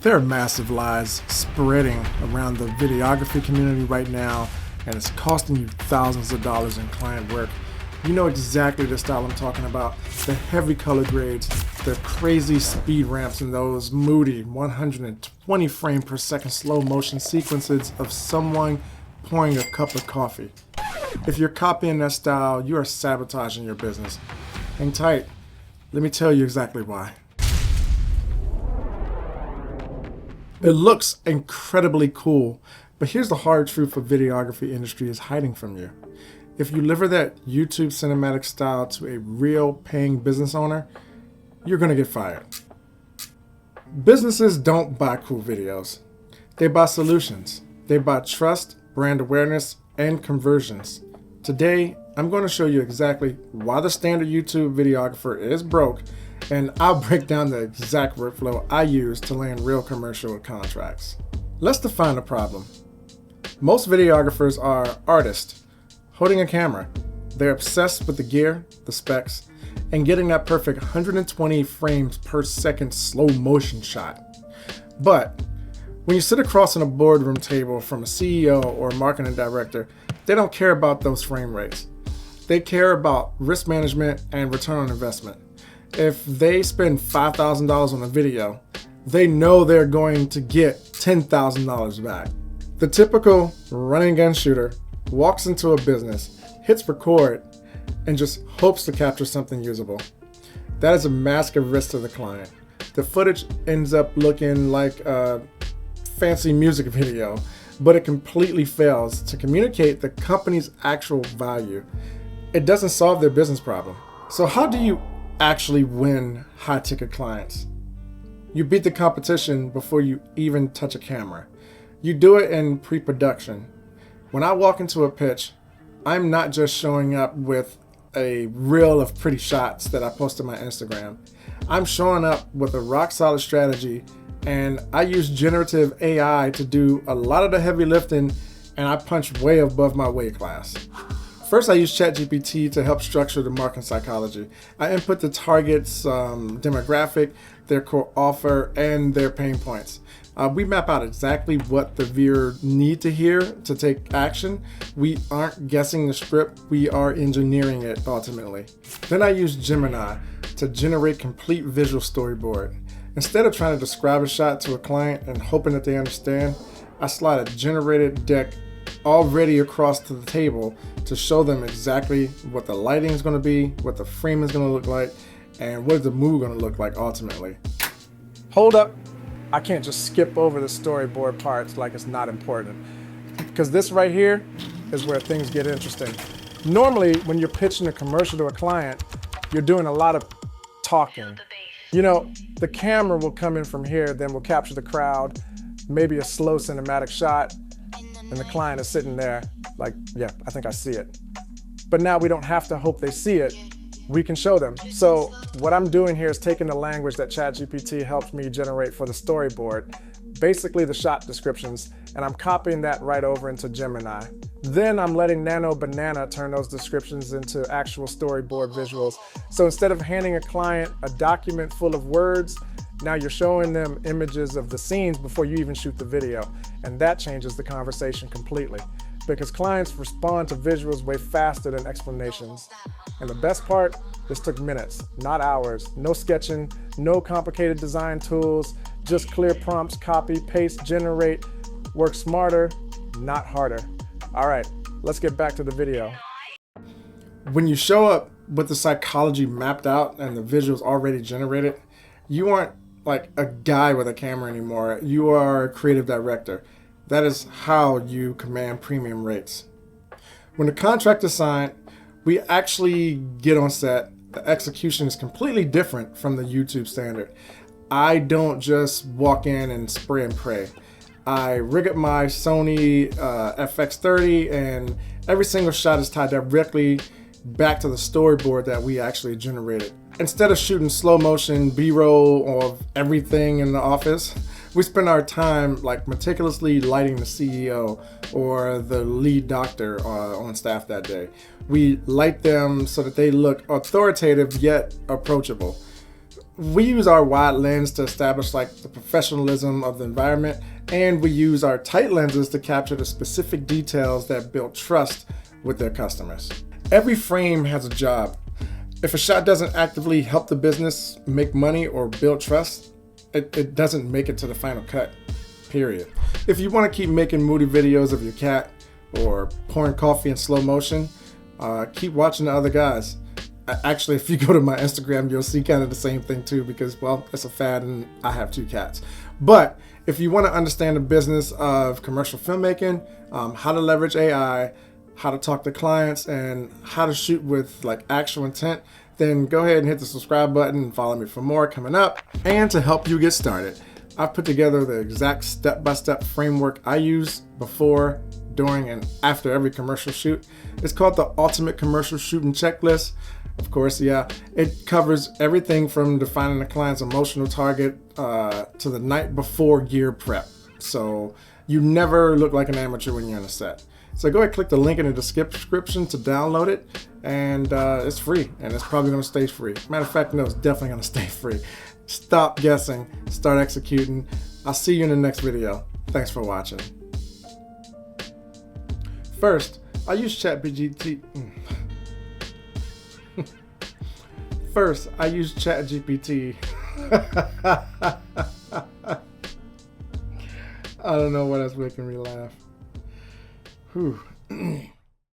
There are massive lies spreading around the videography community right now, and it's costing you thousands of dollars in client work. You know exactly the style I'm talking about. The heavy color grades, the crazy speed ramps, and those moody 120 frame per second slow motion sequences of someone pouring a cup of coffee. If you're copying that style, you are sabotaging your business. Hang tight. Let me tell you exactly why. It looks incredibly cool, but here's the hard truth the videography industry is hiding from you. If you deliver that YouTube cinematic style to a real paying business owner, you're gonna get fired. Businesses don't buy cool videos. They buy solutions. They buy trust, brand awareness, and conversions. Today, I'm going to show you exactly why the standard YouTube videographer is broke, and I'll break down the exact workflow I use to land real commercial contracts. Let's define the problem. Most videographers are artists holding a camera. They're obsessed with the gear, the specs, and getting that perfect 120 frames per second slow motion shot. But when you sit across on a boardroom table from a CEO or a marketing director, they don't care about those frame rates. They care about risk management and return on investment. If they spend $5,000 on a video, they know they're going to get $10,000 back. The typical running gun shooter walks into a business, hits record, and just hopes to capture something usable. That is a massive risk to the client. The footage ends up looking like a fancy music video, but it completely fails to communicate the company's actual value. It doesn't solve their business problem. So how do you actually win high-ticket clients? You beat the competition before you even touch a camera. You do it in pre-production. When I walk into a pitch, I'm not just showing up with a reel of pretty shots that I post on my Instagram. I'm showing up with a rock-solid strategy, and I use generative AI to do a lot of the heavy lifting, and I punch way above my weight class. First, I use ChatGPT to help structure the marketing psychology. I input the target's demographic, their core offer, and their pain points. We map out exactly what the viewer need to hear to take action. We aren't guessing the script, we are engineering it ultimately. Then I use Gemini to generate complete visual storyboard. Instead of trying to describe a shot to a client and hoping that they understand, I slide a generated deck already across to the table to show them exactly what the lighting is going to be, what the frame is going to look like, and what is the mood going to look like ultimately. Hold up. I can't just skip over the storyboard parts like it's not important, because this right here is where things get interesting. Normally, when you're pitching a commercial to a client, you're doing a lot of talking. You know, the camera will come in from here, then we'll capture the crowd, maybe a slow cinematic shot, and the client is sitting there like, yeah, I think I see it. But now we don't have to hope they see it. We can show them. So what I'm doing here is taking the language that ChatGPT helps me generate for the storyboard, basically the shot descriptions, and I'm copying that right over into Gemini. Then I'm letting Nano Banana turn those descriptions into actual storyboard visuals. So instead of handing a client a document full of words, now you're showing them images of the scenes before you even shoot the video. And that changes the conversation completely, because clients respond to visuals way faster than explanations. And the best part, this took minutes, not hours. No sketching, no complicated design tools, just clear prompts, copy, paste, generate. Work smarter, not harder. All right, let's get back to the video. When you show up with the psychology mapped out and the visuals already generated, you aren't like a guy with a camera anymore. You are a creative director. That is how you command premium rates. When the contract is signed, we actually get on set. The execution is completely different from the YouTube standard. I don't just walk in and spray and pray. I rig up my Sony FX30, and every single shot is tied directly back to the storyboard that we actually generated. Instead of shooting slow motion B-roll of everything in the office, we spend our time like meticulously lighting the CEO or the lead doctor on staff that day. We light them so that they look authoritative yet approachable. We use our wide lens to establish like the professionalism of the environment, and we use our tight lenses to capture the specific details that build trust with their customers. Every frame has a job. If a shot doesn't actively help the business make money or build trust, it doesn't make it to the final cut, period. If you want to keep making moody videos of your cat or pouring coffee in slow motion, keep watching the other guys. Actually, if you go to my Instagram, you'll see kind of the same thing too, because, well, it's a fad and I have 2 cats. But if you want to understand the business of commercial filmmaking, how to leverage AI, how to talk to clients, and how to shoot with like actual intent, then go ahead and hit the subscribe button and follow me for more coming up. And to help you get started, I've put together the exact step-by-step framework I use before, during, and after every commercial shoot. It's called the Ultimate Commercial Shooting Checklist. Of course, yeah, it covers everything from defining the client's emotional target to the night before gear prep. So you never look like an amateur when you're on a set. So go ahead and click the link in the description to download it, and it's free, and it's probably going to stay free. Matter of fact, no, it's definitely going to stay free. Stop guessing, start executing. I'll see you in the next video. Thanks for watching. First, I use ChatGPT. First, I use ChatGPT. I don't know what that's making me laugh. Whew.